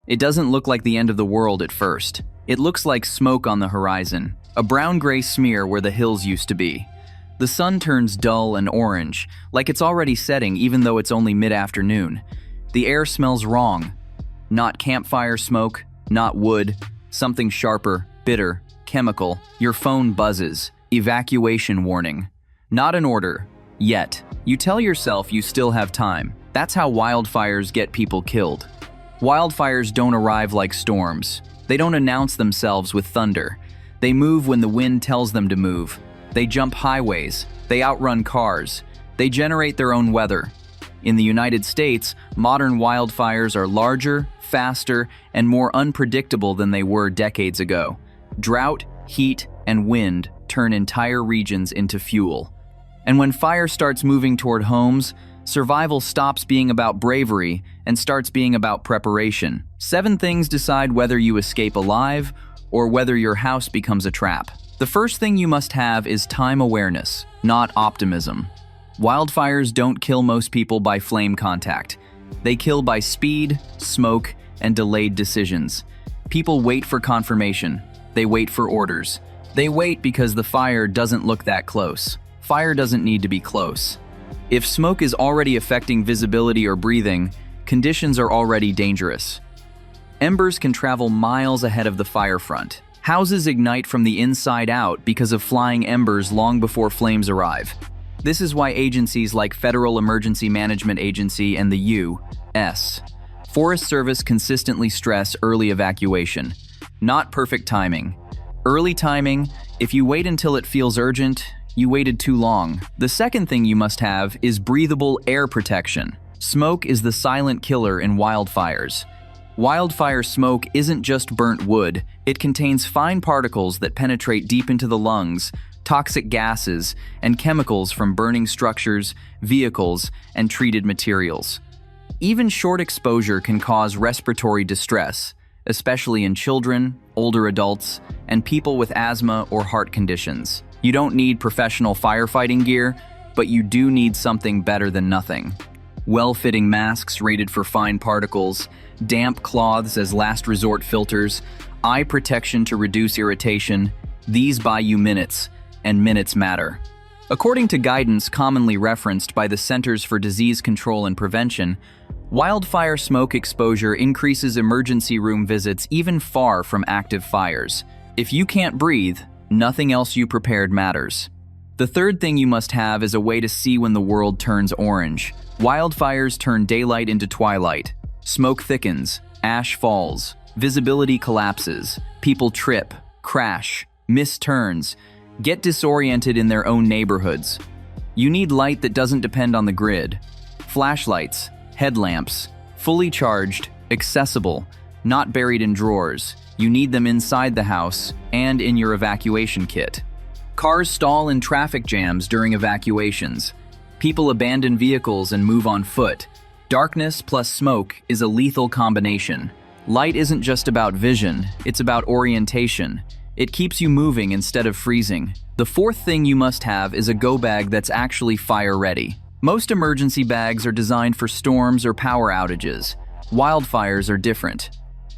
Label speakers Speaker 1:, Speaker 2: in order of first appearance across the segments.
Speaker 1: It doesn't look like the end of the world at first. It looks like smoke on the horizon, a brown-gray smear where the hills used to be. The sun turns dull and orange, like it's already setting even though it's only mid-afternoon. The air smells wrong. Not campfire smoke, not wood, something sharper, bitter, chemical. Your phone buzzes. Evacuation warning. Not an order. Yet. You tell yourself you still have time. That's how wildfires get people killed. Wildfires don't arrive like storms. They don't announce themselves with thunder. They move when the wind tells them to move. They jump highways. They outrun cars. They generate their own weather. In the United States, modern wildfires are larger, faster, and more unpredictable than they were decades ago. Drought, heat, and wind turn entire regions into fuel. And when fire starts moving toward homes, survival stops being about bravery and starts being about preparation. 7 things decide whether you escape alive or whether your house becomes a trap. The first thing you must have is time awareness, not optimism. Wildfires don't kill most people by flame contact. They kill by speed, smoke, and delayed decisions. People wait for confirmation. They wait for orders. They wait because the fire doesn't look that close. Fire doesn't need to be close. If smoke is already affecting visibility or breathing, conditions are already dangerous. Embers can travel miles ahead of the fire front. Houses ignite from the inside out because of flying embers long before flames arrive. This is why agencies like Federal Emergency Management Agency and the U.S. Forest Service consistently stress early evacuation. Not perfect timing. Early timing, if you wait until it feels urgent, you waited too long. The second thing you must have is breathable air protection. Smoke is the silent killer in wildfires. Wildfire smoke isn't just burnt wood, it contains fine particles that penetrate deep into the lungs, toxic gases, and chemicals from burning structures, vehicles, and treated materials. Even short exposure can cause respiratory distress, especially in children, older adults, and people with asthma or heart conditions. You don't need professional firefighting gear, but you do need something better than nothing. Well-fitting masks rated for fine particles, damp cloths as last resort filters, eye protection to reduce irritation. These buy you minutes, and minutes matter. According to guidance commonly referenced by the Centers for Disease Control and Prevention, wildfire smoke exposure increases emergency room visits even far from active fires. If you can't breathe, nothing else you prepared matters. The third thing you must have is a way to see when the world turns orange. Wildfires turn daylight into twilight. Smoke thickens, ash falls, visibility collapses, people trip, crash, miss turns, get disoriented in their own neighborhoods. You need light that doesn't depend on the grid. Flashlights, headlamps, fully charged, accessible, not buried in drawers. You need them inside the house and in your evacuation kit. Cars stall in traffic jams during evacuations. People abandon vehicles and move on foot. Darkness plus smoke is a lethal combination. Light isn't just about vision, it's about orientation. It keeps you moving instead of freezing. The fourth thing you must have is a go bag that's actually fire-ready. Most emergency bags are designed for storms or power outages. Wildfires are different.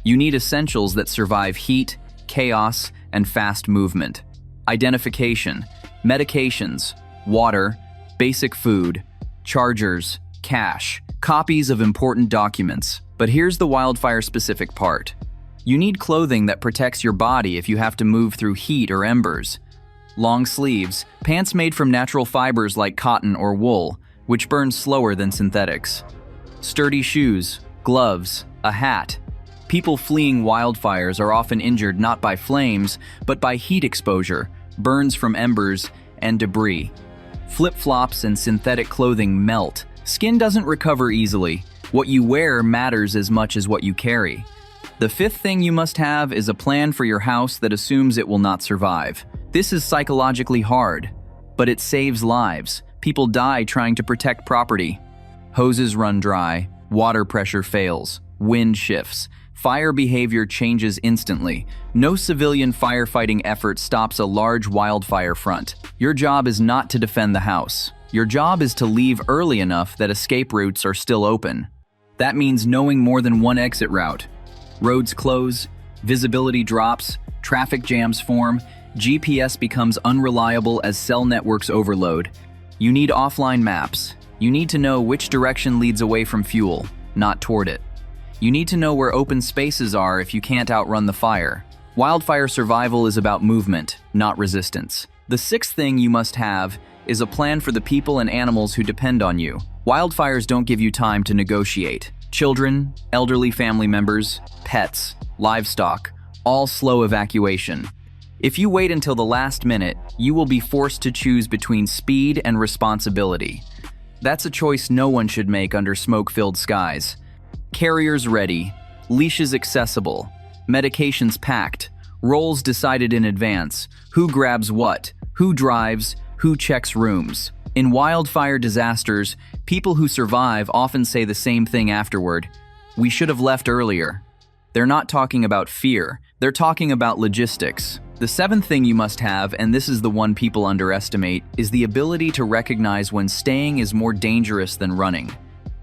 Speaker 1: You need essentials that survive heat, chaos, and fast movement. Identification, medications, water, basic food, chargers, cash, copies of important documents. But here's the wildfire-specific part. You need clothing that protects your body if you have to move through heat or embers. Long sleeves, pants made from natural fibers like cotton or wool, which burn slower than synthetics. Sturdy shoes, gloves, a hat. People fleeing wildfires are often injured not by flames, but by heat exposure, burns from embers, and debris. Flip-flops and synthetic clothing melt. Skin doesn't recover easily. What you wear matters as much as what you carry. The fifth thing you must have is a plan for your house that assumes it will not survive. This is psychologically hard, but it saves lives. People die trying to protect property. Hoses run dry, water pressure fails, wind shifts. Fire behavior changes instantly. No civilian firefighting effort stops a large wildfire front. Your job is not to defend the house. Your job is to leave early enough that escape routes are still open. That means knowing more than one exit route. Roads close, visibility drops, traffic jams form, GPS becomes unreliable as cell networks overload. You need offline maps. You need to know which direction leads away from fuel, not toward it. You need to know where open spaces are if you can't outrun the fire. Wildfire survival is about movement, not resistance. The sixth thing you must have is a plan for the people and animals who depend on you. Wildfires don't give you time to negotiate. Children, elderly family members, pets, livestock, all slow evacuation. If you wait until the last minute, you will be forced to choose between speed and responsibility. That's a choice no one should make under smoke-filled skies. Carriers ready, leashes accessible, medications packed, roles decided in advance, who grabs what, who drives, who checks rooms. In wildfire disasters, people who survive often say the same thing afterward. We should have left earlier. They're not talking about fear, they're talking about logistics. The seventh thing you must have, and this is the one people underestimate, is the ability to recognize when staying is more dangerous than running.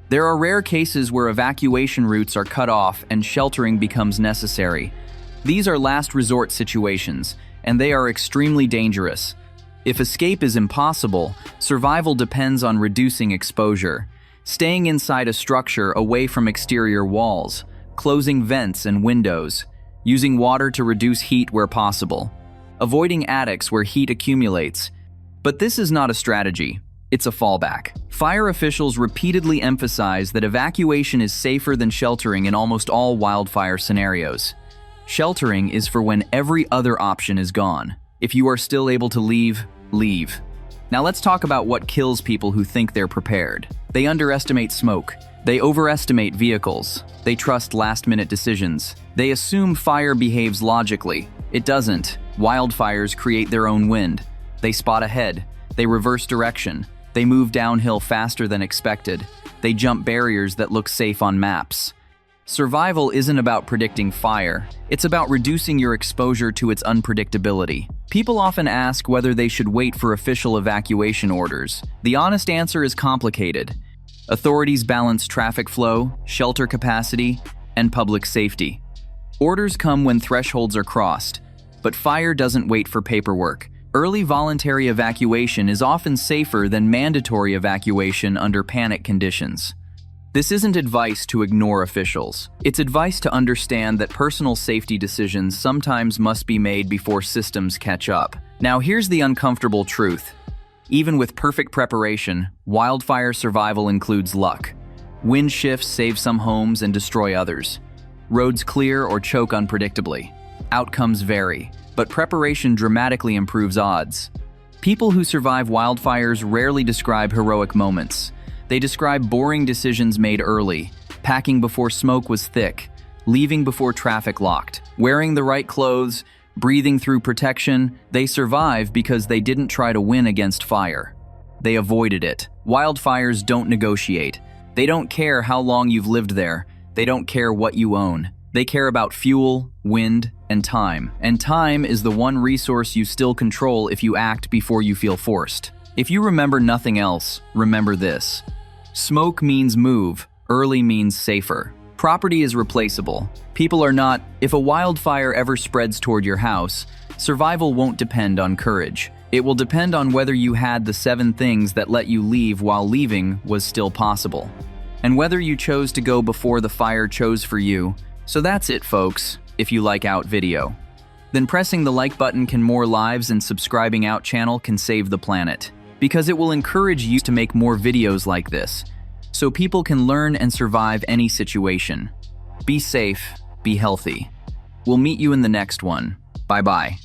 Speaker 1: There are rare cases where evacuation routes are cut off and sheltering becomes necessary. These are last resort situations, and they are extremely dangerous. If escape is impossible, survival depends on reducing exposure, staying inside a structure away from exterior walls, closing vents and windows, using water to reduce heat where possible, avoiding attics where heat accumulates. But this is not a strategy, it's a fallback. Fire officials repeatedly emphasize that evacuation is safer than sheltering in almost all wildfire scenarios. Sheltering is for when every other option is gone. If you are still able to leave, leave. Now let's talk about what kills people who think they're prepared. They underestimate smoke. They overestimate vehicles. They trust last-minute decisions. They assume fire behaves logically. It doesn't. Wildfires create their own wind. They spot ahead. They reverse direction. They move downhill faster than expected. They jump barriers that look safe on maps. Survival isn't about predicting fire. It's about reducing your exposure to its unpredictability. People often ask whether they should wait for official evacuation orders. The honest answer is complicated. Authorities balance traffic flow, shelter capacity, and public safety. Orders come when thresholds are crossed, but fire doesn't wait for paperwork. Early voluntary evacuation is often safer than mandatory evacuation under panic conditions. This isn't advice to ignore officials. It's advice to understand that personal safety decisions sometimes must be made before systems catch up. Now here's the uncomfortable truth. Even with perfect preparation, wildfire survival includes luck. Wind shifts save some homes and destroy others. Roads clear or choke unpredictably. Outcomes vary, but preparation dramatically improves odds. People who survive wildfires rarely describe heroic moments. They describe boring decisions made early, packing before smoke was thick, leaving before traffic locked, wearing the right clothes, breathing through protection. They survive because they didn't try to win against fire. They avoided it. Wildfires don't negotiate. They don't care how long you've lived there. They don't care what you own. They care about fuel, wind, and time. And time is the one resource you still control if you act before you feel forced. If you remember nothing else, remember this. Smoke means move. Early means safer. Property is replaceable. People are not. If a wildfire ever spreads toward your house, survival won't depend on courage. It will depend on whether you had the 7 things that let you leave while leaving was still possible. And whether you chose to go before the fire chose for you. So that's it, folks. If you like Out video, then pressing the like button can more lives and subscribing Out channel can save the planet. Because it will encourage you to make more videos like this, so people can learn and survive any situation. Be safe, be healthy. We'll meet you in the next one. Bye-bye.